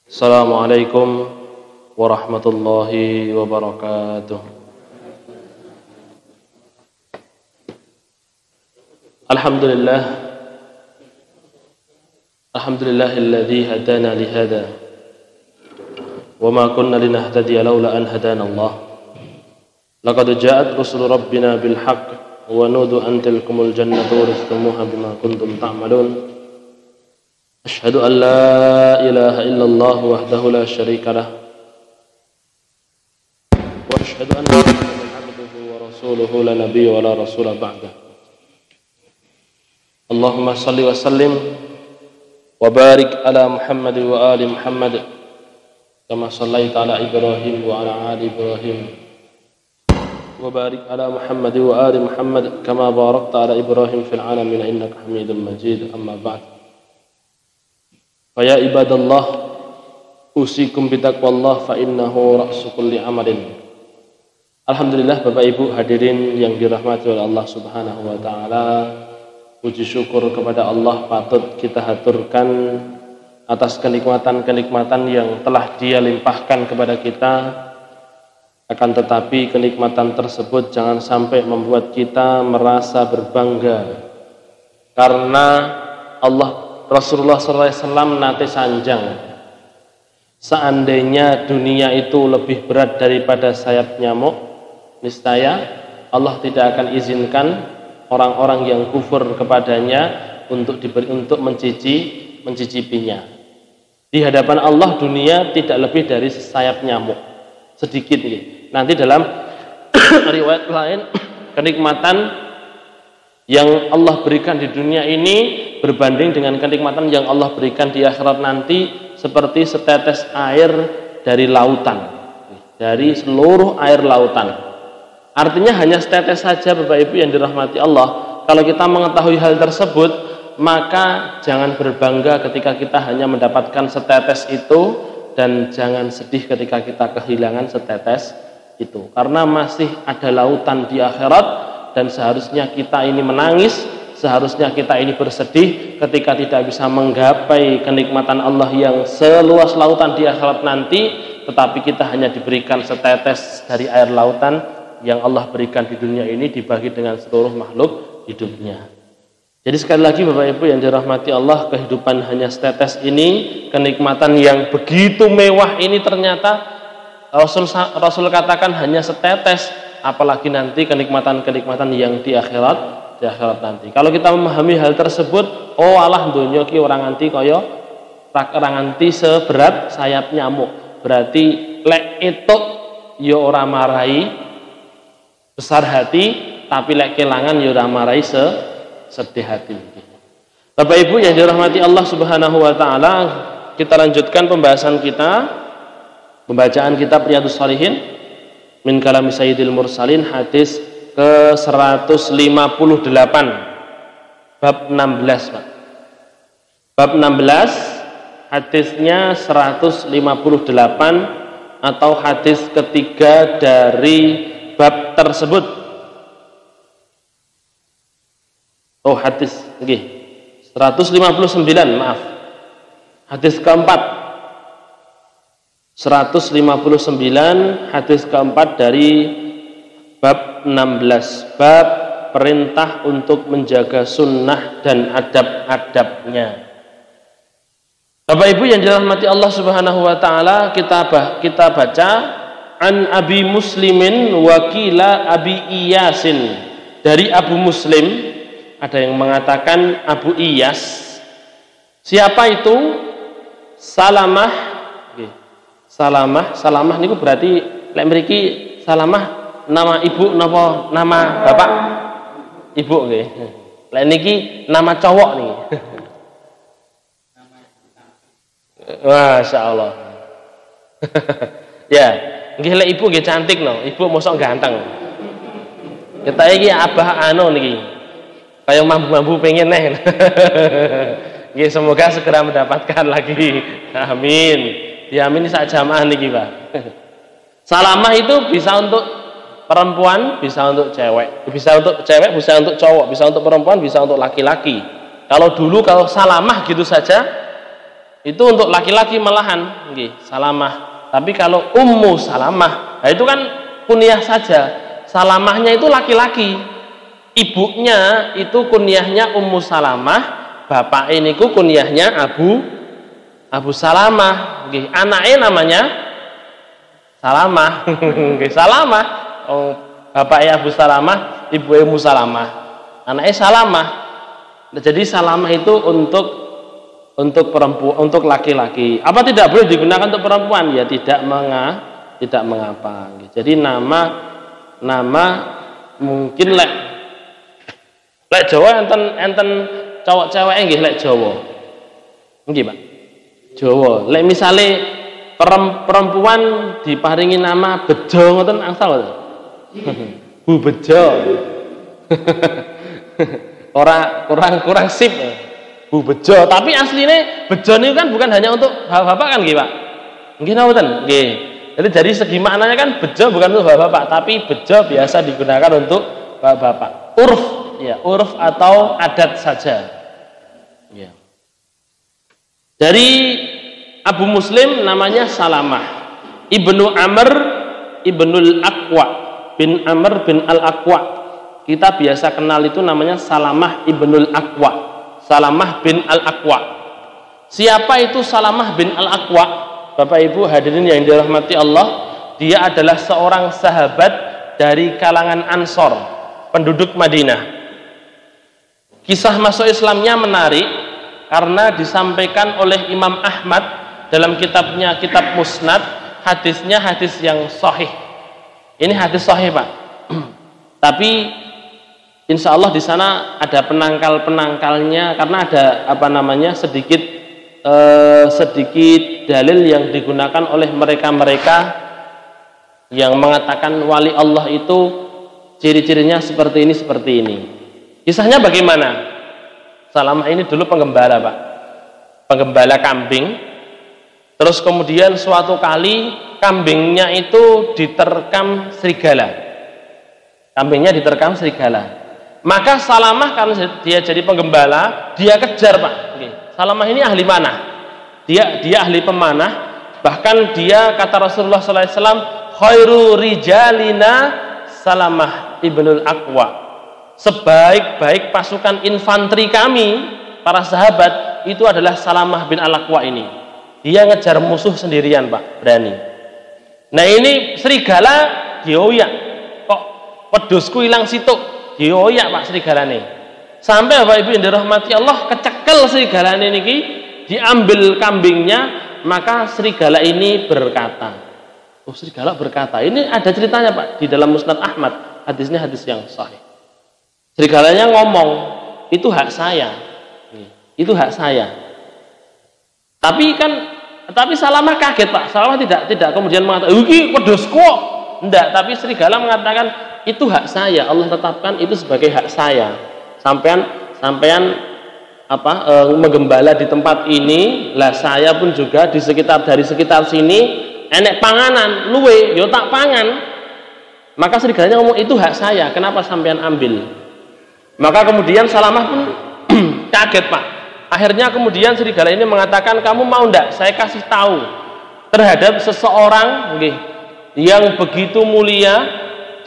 Assalamualaikum warahmatullahi wabarakatuh. Alhamdulillahilladzi hadana lihada wa ma kunna linahtadiya laula an hadana Allah. Laqad ja'at rusul rabbina bil haqq wa nudu an tilkumul jannatu uristumuha bima kuntum ta'malun. Asyhadu an la ilaha illallah wahdahu la syarika lah wa asyhadu anna Muhammadan abduhu wa rasuluhu la nabiyya wa la rasula ba'dah. Allahumma salli wa sallim wa barik ala Muhammad wa ali Muhammad kama sallaita ala Ibrahim wa ala ali Ibrahim wa barik ala Muhammad wa ali Muhammad kama barakta ala Ibrahim fil alamin innaka Hamidum Majid. Amma ba'd. Fa ya ibadallah usikum bitaqwallah fa innahu ra'su kulli amalin. Alhamdulillah Bapak Ibu hadirin yang dirahmati oleh Allah Subhanahu wa taala. Puji syukur kepada Allah patut kita haturkan atas kenikmatan-kenikmatan yang telah Dia limpahkan kepada kita. Akan tetapi kenikmatan tersebut jangan sampai membuat kita merasa berbangga, karena Rasulullah SAW nate sanjang, seandainya dunia itu lebih berat daripada sayap nyamuk, niscaya Allah tidak akan izinkan orang-orang yang kufur kepadanya untuk mencicipinya. Di hadapan Allah dunia tidak lebih dari sayap nyamuk, sedikit ini. Nanti dalam riwayat lain, kenikmatan yang Allah berikan di dunia ini berbanding dengan kenikmatan yang Allah berikan di akhirat nanti seperti setetes air dari lautan, dari seluruh air lautan. Artinya hanya setetes saja Bapak Ibu yang dirahmati Allah. Kalau kita mengetahui hal tersebut, maka jangan berbangga ketika kita hanya mendapatkan setetes itu, dan jangan sedih ketika kita kehilangan setetes itu, karena masih ada lautan di akhirat. Dan seharusnya kita ini menangis, seharusnya kita ini bersedih ketika tidak bisa menggapai kenikmatan Allah yang seluas lautan di akhirat nanti, tetapi kita hanya diberikan setetes dari air lautan yang Allah berikan di dunia ini dibagi dengan seluruh makhluk hidupnya. Jadi sekali lagi Bapak Ibu yang dirahmati Allah, kehidupan hanya setetes ini, kenikmatan yang begitu mewah ini ternyata Rasul katakan hanya setetes. Apalagi nanti kenikmatan-kenikmatan yang di akhirat nanti. Kalau kita memahami hal tersebut, oh alah donya ki orang nganti kaya orang nganti seberat sayap nyamuk. Berarti lek itu ya ora marai besar hati, tapi lek kelangan ya ora marai sedih hati. Bapak Ibu yang dirahmati Allah Subhanahu wa taala, kita lanjutkan pembahasan kita, pembacaan kitab Riyadhus Shalihin min kalami Sayyidil Mursalin, hadis ke-158, bab 16 Pak. Bab 16 hadisnya 158 atau hadis ketiga dari bab tersebut. Oh hadis nggih 159, maaf. Hadis keempat 159, hadis keempat dari bab 16, bab perintah untuk menjaga sunnah dan adab-adabnya. Bapak Ibu yang dirahmati Allah Subhanahu wa taala, kita baca an Abi Muslimin wakila Abi Iyasin, dari Abu Muslim, ada yang mengatakan Abu Iyas. Siapa itu? Salamah niku berarti lek mriki Salamah nama ibu napa nama bapak? Ibu nggih. Lek niki nama cowok niki. Masya Allah. Ya, nggih lek ibu nggih cantik no. Ibu mosok ganteng. Kita iki abah anu niki. Kayak mambu-mambu pengen neh. Nggih, semoga segera mendapatkan lagi. Amin. Diamini sak jamaah niki, Pak. Salamah itu bisa untuk perempuan, bisa untuk cewek. Bisa untuk cewek, bisa untuk cowok, bisa untuk perempuan, bisa untuk laki-laki. Kalau dulu kalau salamah gitu saja itu untuk laki-laki malahan, nggih, Salamah. Tapi kalau Ummu Salamah, nah itu kan kunyah saja. Salamahnya itu laki-laki. Ibunya itu kunyahnya Ummu Salamah, bapak ini ku kunyahnya Abu Salamah, nggih. Anaknya namanya Salamah, nggih, Salamah. Oh, bapaknya Abu Salamah, ibu Ummu Salamah. Anaknya Salamah. Nah, jadi Salamah itu untuk perempuan, untuk laki-laki. Apa tidak boleh digunakan untuk perempuan? Ya tidak mengapa. Jadi nama mungkin lek Jawa enten cowok cewek nggih lek Jawa. Nggih, Pak. Jawa. Lek misale perempuan diparingi nama Bejo ngoten angsal ngoten. Bu Bejo. kurang sip. Bu Bejo, tapi aslinya Bejo ini kan bukan hanya untuk bapak-bapak kan nggih, Pak? Nggih napa nggih. Jadi dari segi maknanya kan Bejo bukan untuk bapak-bapak, tapi Bejo biasa digunakan untuk bapak-bapak. Urf atau adat saja. Ya. Dari Abu Muslim namanya Salamah Ibnu Amr Ibnul Aqwa bin Amr bin Al-Aqwa. Kita biasa kenal itu namanya Salamah Ibnul Aqwa. Salamah bin Al-Aqwa. Siapa itu Salamah bin Al-Aqwa? Bapak Ibu hadirin yang dirahmati Allah, dia adalah seorang sahabat dari kalangan Ansor, penduduk Madinah. Kisah masuk Islamnya menarik karena disampaikan oleh Imam Ahmad dalam kitabnya Kitab Musnad, hadisnya hadis yang sahih. Ini hadis sahih, Pak. Tapi insya Allah di sana ada penangkal-penangkalnya karena ada sedikit dalil yang digunakan oleh mereka-mereka yang mengatakan wali Allah itu ciri-cirinya seperti ini. Kisahnya bagaimana? Salamah ini dulu penggembala, Pak. Penggembala kambing. Terus kemudian suatu kali kambingnya itu diterkam serigala. Kambingnya diterkam serigala. Maka Salamah karena dia jadi penggembala, dia kejar, Pak. Salamah ini ahli panah. Dia ahli pemanah. Bahkan dia kata Rasulullah SAW, khairu rijalina Salamah ibnul Aqwa. Sebaik-baik pasukan infanteri kami, para sahabat, itu adalah Salamah bin Al-Aqwa ini. Dia ngejar musuh sendirian, Pak, berani. Nah ini serigala dioyak. Kok wedhusku hilang situk? Dioyak, Pak, serigalane. Sampai Bapak Ibu yang dirahmati Allah, kecekel serigalane niki, diambil kambingnya, maka serigala ini berkata. Oh, serigala berkata. Ini ada ceritanya, Pak, di dalam Musnad Ahmad. Hadisnya hadis yang sahih. Serigalanya ngomong, itu hak saya. Itu hak saya. Tapi Salamah kaget, Pak. Salamah tidak kemudian mengatakan, "Iki wedhusku." Enggak, tapi serigala mengatakan, "Itu hak saya. Allah tetapkan itu sebagai hak saya. Sampean menggembala di tempat ini, lah saya pun juga dari sekitar sini enek panganan, luwe, yo tak pangan." Maka serigalanya ngomong, "Itu hak saya. Kenapa sampean ambil?" Maka kemudian Salamah pun kaget, Pak. Akhirnya kemudian serigala ini mengatakan, "Kamu mau ndak saya kasih tahu terhadap seseorang yang begitu mulia,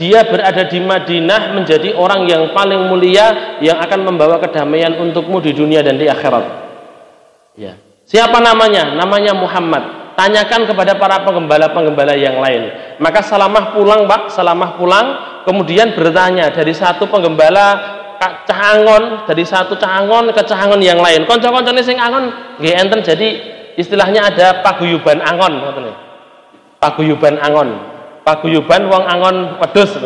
dia berada di Madinah menjadi orang yang paling mulia yang akan membawa kedamaian untukmu di dunia dan di akhirat." Ya. Siapa namanya? Namanya Muhammad. Tanyakan kepada para penggembala-penggembala yang lain. Maka Salamah pulang, Pak. Salamah pulang, kemudian bertanya dari satu penggembala Cahangon, dari satu Cahangon ke Cahangon yang lain. Konco-koncone sing angon nggih enten, jadi istilahnya ada paguyuban angon ngoten. Paguyuban angon. Paguyuban wong angon wedhus.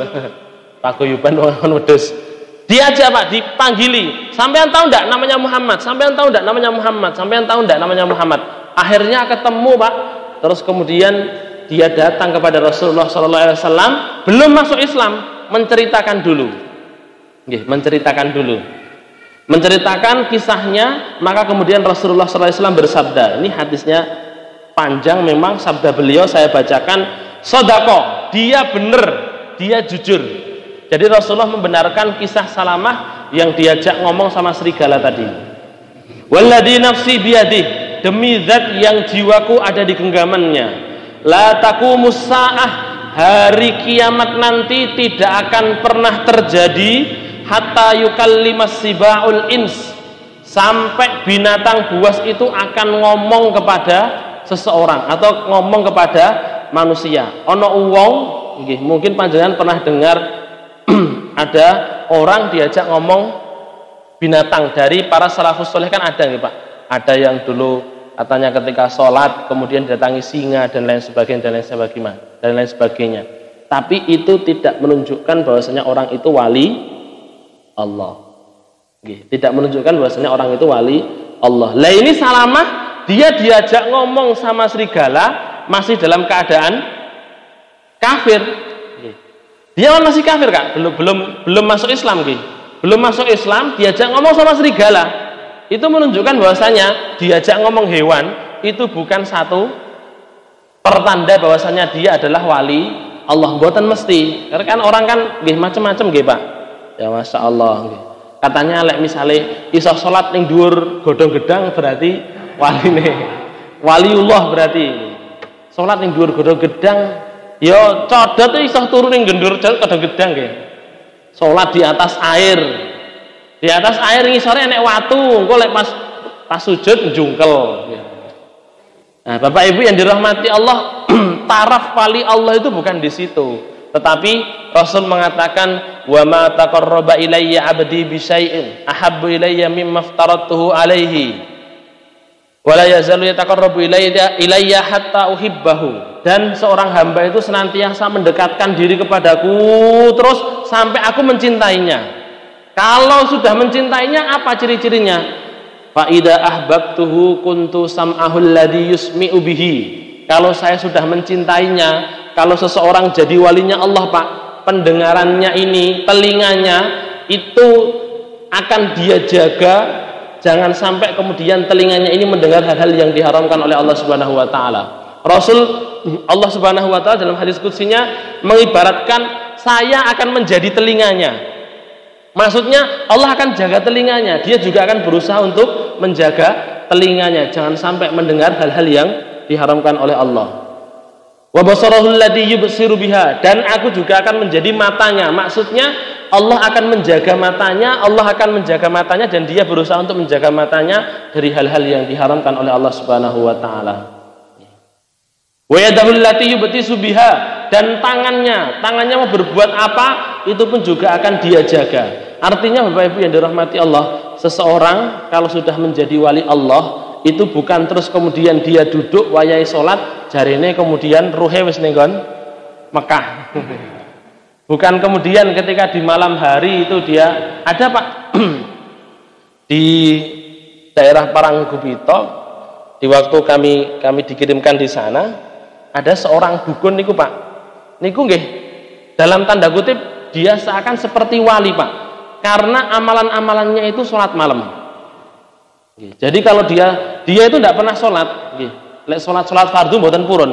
Paguyuban wong angon wedhus. Diajak, Pak, dipanggili. Sampean tahu enggak namanya Muhammad? Sampean tahu enggak namanya Muhammad? Sampean tahu enggak namanya Muhammad? Akhirnya ketemu, Pak. Terus kemudian dia datang kepada Rasulullah SAW, belum masuk Islam, menceritakan dulu. Menceritakan kisahnya. Maka kemudian Rasulullah SAW bersabda, ini hadisnya panjang memang, sabda beliau saya bacakan, "Sodako, dia benar, dia jujur." Jadi Rasulullah membenarkan kisah Salamah yang diajak ngomong sama serigala tadi. "Walladzi nafsi biyadih," demi zat yang jiwaku ada di genggamannya, la taqumus saah, hari kiamat nanti tidak akan pernah terjadi hatta yukallimas sibaul ins, sampai binatang buas itu akan ngomong kepada seseorang atau ngomong kepada manusia. Ono wong nggih, mungkin panjenengan pernah dengar ada orang diajak ngomong binatang. Dari para salafus soleh kan ada nih Pak, ada yang dulu katanya ketika sholat kemudian datangi singa dan lain sebagainya dan lain sebagainya. Tapi itu tidak menunjukkan bahwasanya orang itu wali Allah. Tidak menunjukkan bahwasanya orang itu wali Allah. Lah ini Salamah, dia diajak ngomong sama serigala masih dalam keadaan kafir. Dia masih kafir Kak, belum masuk Islam belum masuk Islam, diajak ngomong sama serigala. Itu menunjukkan bahwasanya diajak ngomong hewan itu bukan satu pertanda bahwasanya dia adalah wali Allah. Mboten mesti. Karena kan orang kan nggih macam-macam nggih Pak. Ya Masya Allah nggih. Katanya lek misale iso salat ning dhuwur godhong gedang berarti waline. Waliullah berarti. Salat ning dhuwur godhong gedang, ya codot iso turu ning gendur godhong gedang nggih. Salat di atas air. Di atas air ngisore enek watu, engko lek pas sujud njungkel. Nah, Bapak Ibu yang dirahmati Allah, taraf wali Allah itu bukan di situ. Tetapi Rasul mengatakan, wa ma taqarraba ilayya 'abdi bi syai'in ahabbu ilayya mimma aftaratuhu alaihi wa la yazalu yataqarrabu ilayya hatta uhibbahu. Dan seorang hamba itu senantiasa mendekatkan diri kepadaku terus sampai aku mencintainya. Kalau sudah mencintainya, apa ciri-cirinya? Fa idza ahbabtuhu kuntu sam'ahul ladzi yusmi'u bihi. Kalau saya sudah mencintainya, kalau seseorang jadi walinya Allah Pak, pendengarannya ini, telinganya itu akan dia jaga, jangan sampai kemudian telinganya ini mendengar hal-hal yang diharamkan oleh Allah Subhanahu wa taala. Rasul Allah Subhanahu wa taala dalam hadis qudsinya mengibaratkan saya akan menjadi telinganya. Maksudnya Allah akan jaga telinganya, dia juga akan berusaha untuk menjaga telinganya jangan sampai mendengar hal-hal yang diharamkan oleh Allah. Wa basarahul ladzi yubsiru biha, dan aku juga akan menjadi matanya. Maksudnya Allah akan menjaga matanya, Allah akan menjaga matanya dan dia berusaha untuk menjaga matanya dari hal-hal yang diharamkan oleh Allah Subhanahu wa taala. Wa yadahul lati yubtisu biha, dan tangannya mau berbuat apa itu pun juga akan dia jaga. Artinya Bapak Ibu yang dirahmati Allah, seseorang kalau sudah menjadi wali Allah itu bukan terus kemudian dia duduk wayahe salat jarine kemudian ruhe wis ning Mekah. Bukan kemudian ketika di malam hari itu dia ada Pak di daerah Paranggubito, di waktu kami dikirimkan di sana, ada seorang dukun niku Pak. Niku nggih dalam tanda kutip dia seakan seperti wali Pak. Karena amalan-amalannya itu sholat malam. Jadi kalau dia itu tidak pernah sholat, lek sholat fardu mboten purun.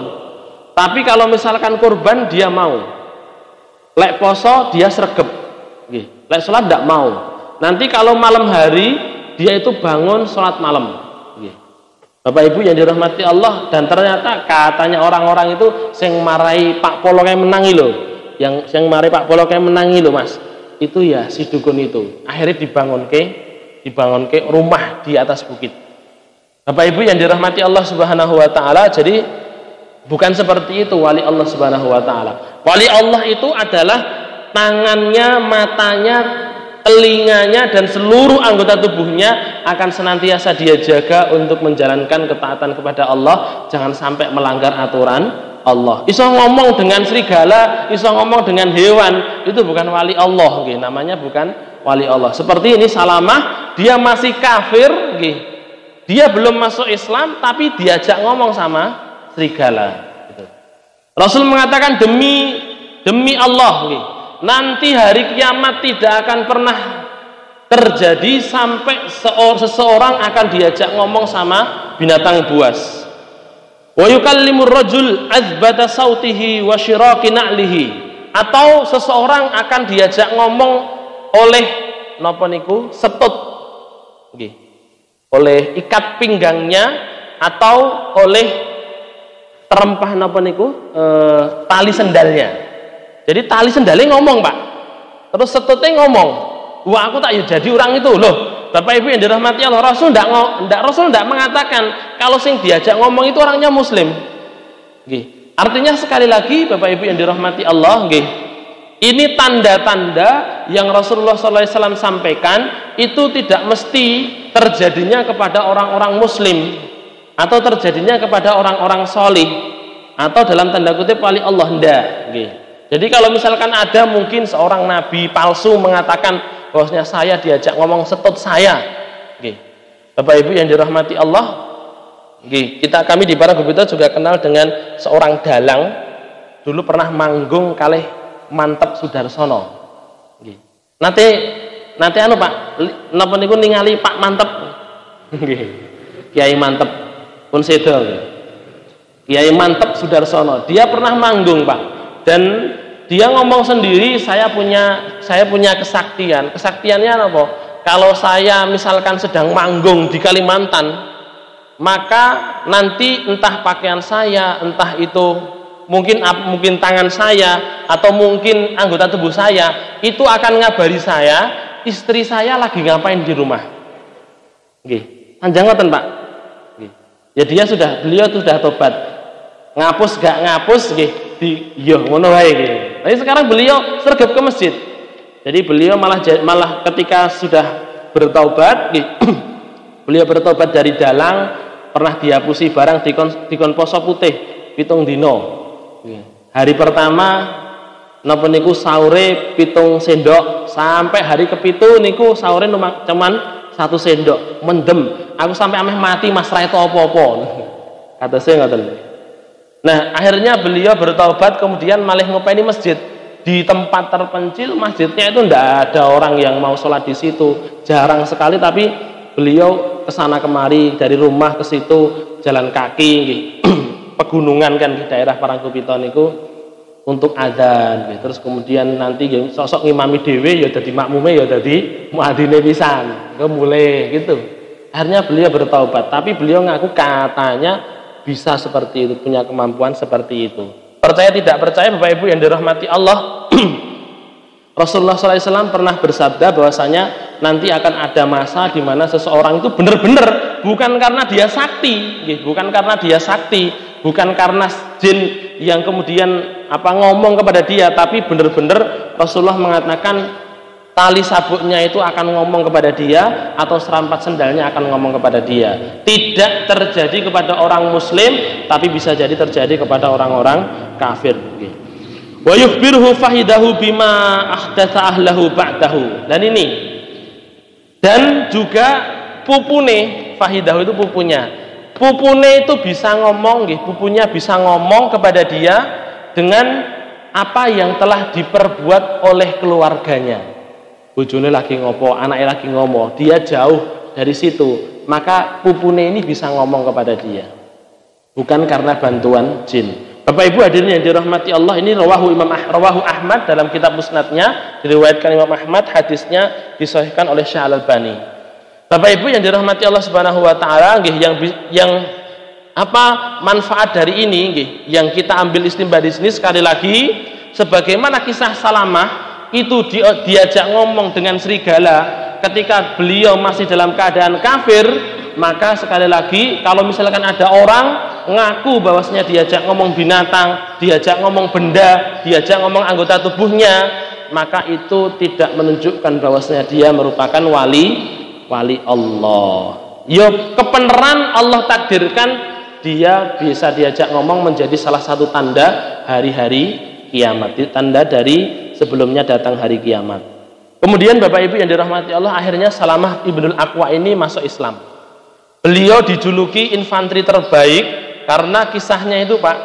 Tapi kalau misalkan kurban dia mau, lek poso dia sregep, lek sholat tidak mau. Nanti kalau malam hari dia itu bangun sholat malam. Bapak Ibu yang dirahmati Allah, dan ternyata katanya orang-orang itu sing marai Pak Polo kayak menangi loh, yang marai Pak Polo kayak menangi loh Mas. Itu ya si dukun itu akhirnya dibangun ke rumah di atas bukit. Bapak Ibu yang dirahmati Allah Subhanahu wa taala, jadi bukan seperti itu wali Allah Subhanahu wa taala. Wali Allah itu adalah tangannya, matanya, telinganya dan seluruh anggota tubuhnya akan senantiasa dia jaga untuk menjalankan ketaatan kepada Allah, jangan sampai melanggar aturan Allah. Iso ngomong dengan serigala, iso ngomong dengan hewan, itu bukan wali Allah, namanya bukan wali Allah. Seperti ini Salamah, dia masih kafir, dia belum masuk Islam, tapi diajak ngomong sama serigala. Rasul mengatakan demi Allah, nanti hari kiamat tidak akan pernah terjadi sampai seseorang akan diajak ngomong sama binatang buas. Wa yukallimur rajul azbata sautihi wa syiraqi na'lihi, atau seseorang akan diajak ngomong oleh napa niku setut, oleh ikat pinggangnya atau oleh terempah napa niku tali sendalnya. Jadi tali sendalnya ngomong, Pak. Terus setutnya ngomong, wah aku tak jadi orang itu loh. Bapak Ibu yang dirahmati Allah, Rasul tidak mengatakan kalau sing diajak ngomong itu orangnya Muslim. Nggih. Artinya sekali lagi Bapak Ibu yang dirahmati Allah, nggih. Ini tanda-tanda yang Rasulullah SAW sampaikan itu tidak mesti terjadinya kepada orang-orang Muslim atau terjadinya kepada orang-orang solih atau dalam tanda kutip wali Allah, ndak. Nggih. Jadi kalau misalkan ada mungkin seorang nabi palsu mengatakan bahwasanya saya diajak ngomong setut saya. Nggih. Bapak Ibu yang dirahmati Allah, nggih, kami di Para Gubito juga kenal dengan seorang dalang dulu pernah manggung kalih Mantep Sudarsono. Nggih. Nanti anu Pak, napa niku ningali Pak Mantep. Nggih. Kiai Mantep pun sedo. Kiai Mantep Sudarsono. Dia pernah manggung, Pak. Dan dia ngomong sendiri, saya punya kesaktian. Kesaktiannya apa? Kalau saya misalkan sedang manggung di Kalimantan, maka nanti entah pakaian saya, entah itu mungkin tangan saya atau mungkin anggota tubuh saya itu akan ngabari saya, istri saya lagi ngapain di rumah. Nggih. Panjang ngoten, Pak. Nggih. Ya beliau sudah tobat. Ngapus gak ngapus nggih yo ngono wae nggih. Tapi sekarang beliau sergap ke masjid. Jadi beliau malah ketika sudah bertaubat, beliau bertobat dari dalang, pernah dihapusi barang dikon poso putih 7 dino. Hari pertama napa niku sahure 7 sendok, sampai hari ke-7 niku sahure cuman 1 sendok, mendem. Aku sampai ameh mati Mas ra itu apa-apa. Kata saya ngoten. Nah, akhirnya beliau bertaubat, kemudian malah ngopeni masjid. Di tempat terpencil masjidnya itu tidak ada orang yang mau sholat di situ, jarang sekali. Tapi beliau kesana kemari dari rumah ke situ jalan kaki, pegunungan kan di daerah Parangkupiton itu untuk adzan. Terus kemudian nanti sosok ngimami dewe, ya jadi makmume, ya jadi muadzine pisan, mulai gitu. Akhirnya beliau bertaubat, tapi beliau ngaku katanya bisa seperti itu, punya kemampuan seperti itu. Percaya tidak percaya Bapak Ibu yang dirahmati Allah, Rasulullah SAW pernah bersabda bahwasanya nanti akan ada masa di mana seseorang itu benar-benar bukan karena dia sakti, bukan karena jin yang kemudian ngomong kepada dia, tapi benar-benar Rasulullah mengatakan tali sabuknya itu akan ngomong kepada dia atau serampat sendalnya akan ngomong kepada dia. Tidak terjadi kepada orang Muslim, tapi bisa jadi terjadi kepada orang-orang kafir. Wa yukhbiruhu fahidahu bima ahdatsa ahlahu ba'dahu. Dan juga pupune, fahidahu itu pupunya. Pupune itu bisa ngomong, pupunya bisa ngomong kepada dia dengan apa yang telah diperbuat oleh keluarganya. Bojone lagi ngopo, anaknya lagi ngomong, dia jauh dari situ, maka pupune ini bisa ngomong kepada dia, bukan karena bantuan jin. Bapak Ibu hadirin yang dirahmati Allah, ini rawahu Ahmad dalam kitab musnadnya, diriwayatkan Imam Ahmad, hadisnya disahihkan oleh Syekh Al-Albani. Bapak Ibu yang dirahmati Allah Subhanahu wa taala, yang manfaat dari ini yang kita ambil istimba di sini, sekali lagi sebagaimana kisah Salamah itu diajak ngomong dengan serigala ketika beliau masih dalam keadaan kafir, maka sekali lagi kalau misalkan ada orang ngaku bahwasanya diajak ngomong binatang, diajak ngomong benda, diajak ngomong anggota tubuhnya, maka itu tidak menunjukkan bahwasanya dia merupakan wali Allah. Yo kebenaran Allah takdirkan dia bisa diajak ngomong menjadi salah satu tanda hari-hari kiamat, tanda dari sebelumnya datang hari kiamat. Kemudian Bapak Ibu yang dirahmati Allah, akhirnya Salamah Ibnul Aqwa ini masuk Islam. Beliau dijuluki infanteri terbaik karena kisahnya itu, Pak,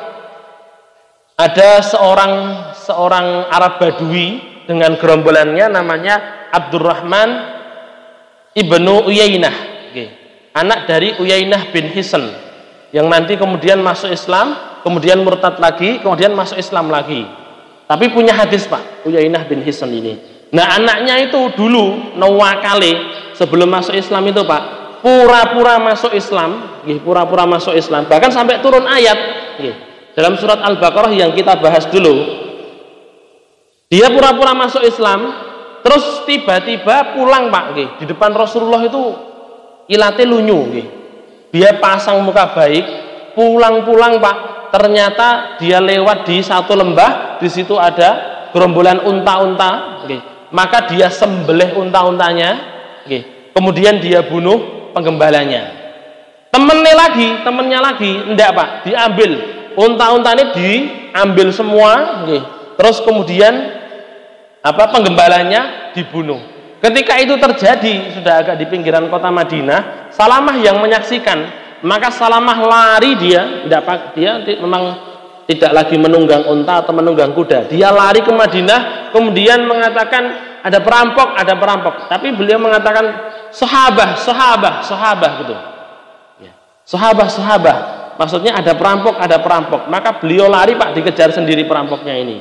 ada seorang Arab Badui dengan gerombolannya namanya Abdurrahman Ibnu Uyainah, anak dari Uyainah bin Hisn, yang nanti kemudian masuk Islam, kemudian murtad lagi, kemudian masuk Islam lagi. Tapi punya hadis, Pak, Uyainah bin Hisn ini. Nah, anaknya itu dulu nawakale sebelum masuk Islam itu, Pak, pura-pura masuk Islam, pura-pura masuk Islam, bahkan sampai turun ayat dalam surat Al-Baqarah yang kita bahas dulu. Dia pura-pura masuk Islam, terus tiba-tiba pulang Pak, di depan Rasulullah itu ilate lunyu, dia pasang muka baik, pulang-pulang Pak, ternyata dia lewat di satu lembah, di situ ada gerombolan unta-unta, maka dia sembelih unta-untanya, kemudian dia bunuh penggembalanya. Temennya lagi, enggak Pak, diambil unta-untanya, diambil semua, terus kemudian penggembalanya dibunuh. Ketika itu terjadi, sudah agak di pinggiran kota Madinah, Salamah yang menyaksikan, maka Salamah lari, dia memang tidak lagi menunggang unta atau menunggang kuda, dia lari ke Madinah, kemudian mengatakan ada perampok, tapi beliau mengatakan sahabah gitu. Sahabah, maksudnya ada perampok, maka beliau lari Pak, dikejar sendiri perampoknya ini,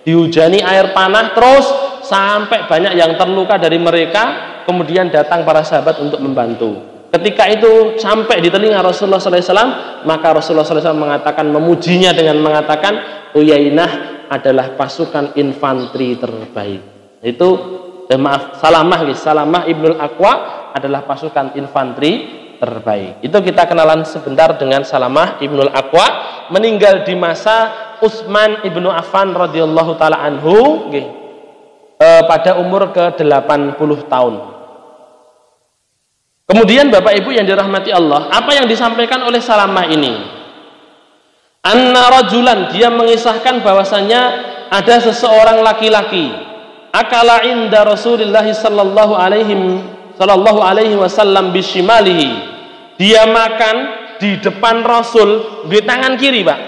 dihujani air panah terus sampai banyak yang terluka dari mereka, kemudian datang para sahabat untuk membantu. Ketika itu sampai di telinga Rasulullah SAW, maka Rasulullah SAW memujinya dengan mengatakan, Uyainah adalah pasukan infanteri terbaik. Itu Salamah Ibnul Aqwa adalah pasukan infanteri terbaik. Itu kita kenalan sebentar dengan Salamah Ibnul Aqwa, meninggal di masa Utsman Ibnu Affan radhiyallahu taala anhu, pada umur ke-80 tahun. Kemudian Bapak Ibu yang dirahmati Allah, apa yang disampaikan oleh Salamah ini? Anna rajulan, dia mengisahkan bahwasanya ada seseorang laki-laki, akala inda Rasulillah sallallahu alaihi wasallam bishimalihi. Dia makan di depan Rasul di tangan kiri, Pak.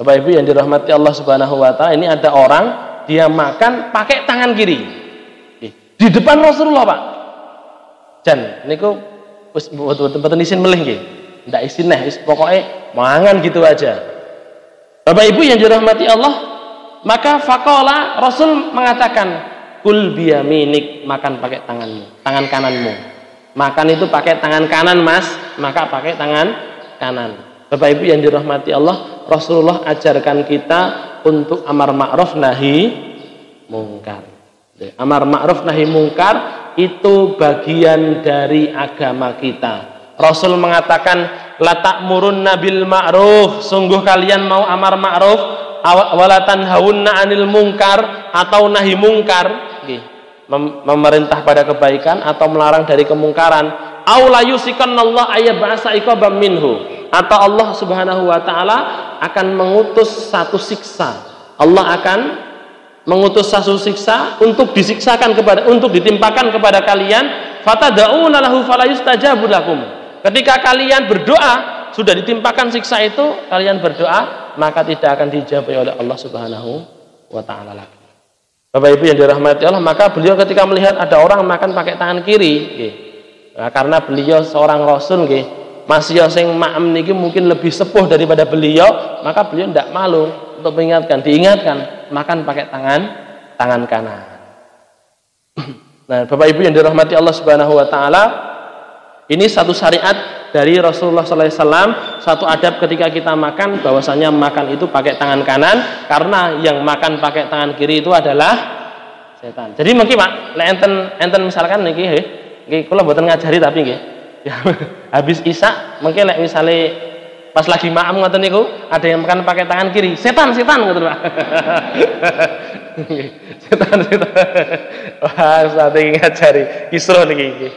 Bapak Ibu yang dirahmati Allah Subhanahu wa taala, ini ada orang dia makan pakai tangan kiri. Di depan Rasulullah, Pak. Jan niku wis mboten isin melih nggih. Ndak isin neh, wis pokoke mangan gitu aja. Bapak Ibu yang dirahmati Allah, maka faqala, Rasul mengatakan, kul biyaminik, makan pakai tanganmu, tangan kananmu. Makan itu pakai tangan kanan, Mas, maka pakai tangan kanan. Bapak Ibu yang dirahmati Allah, Rasulullah ajarkan kita untuk amar ma'ruf nahi mungkar. Amar ma'ruf nahi mungkar itu bagian dari agama kita. Rasul mengatakan, la ta'murunna bil ma'ruf, sungguh kalian mau amar ma'ruf, wala tanhaunna 'anil munkar, atau nahi mungkar, memerintah pada kebaikan atau melarang dari kemungkaran. Aw la yusikanallahu ayyab'asa iqaban minhu, atau Allah Subhanahu wa taala akan mengutus satu siksa. Allah akan mengutus satu siksa untuk ditimpakan kepada kalian, fatad'una lahu fala yustajabu lakum. Ketika kalian berdoa, sudah ditimpakan siksa itu, kalian berdoa, maka tidak akan dijawab oleh Allah Subhanahu wa taala lagi. Bapak Ibu yang dirahmati Allah, maka beliau ketika melihat ada orang makan pakai tangan kiri, nah, karena beliau seorang rasul, masih sing ma'am niki mungkin lebih sepuh daripada beliau, maka beliau tidak malu untuk diingatkan makan pakai tangan kanan. Nah, Bapak Ibu yang dirahmati Allah Subhanahu wa taala, ini satu syariat dari Rasulullah sallallahu alaihi wasallam, satu adab ketika kita makan, bahwasanya makan itu pakai tangan kanan, karena yang makan pakai tangan kiri itu adalah setan. Jadi mungkin Pak, lek enten misalkan niki nggih kula mboten ngajari tapi nggih. Habis Isya mungkin lek misale pas lagi ma'am ngoten niku ada yang makan pakai tangan kiri, setan ngoten Pak. setan. Wah, saat ini ngajari kisruh niki.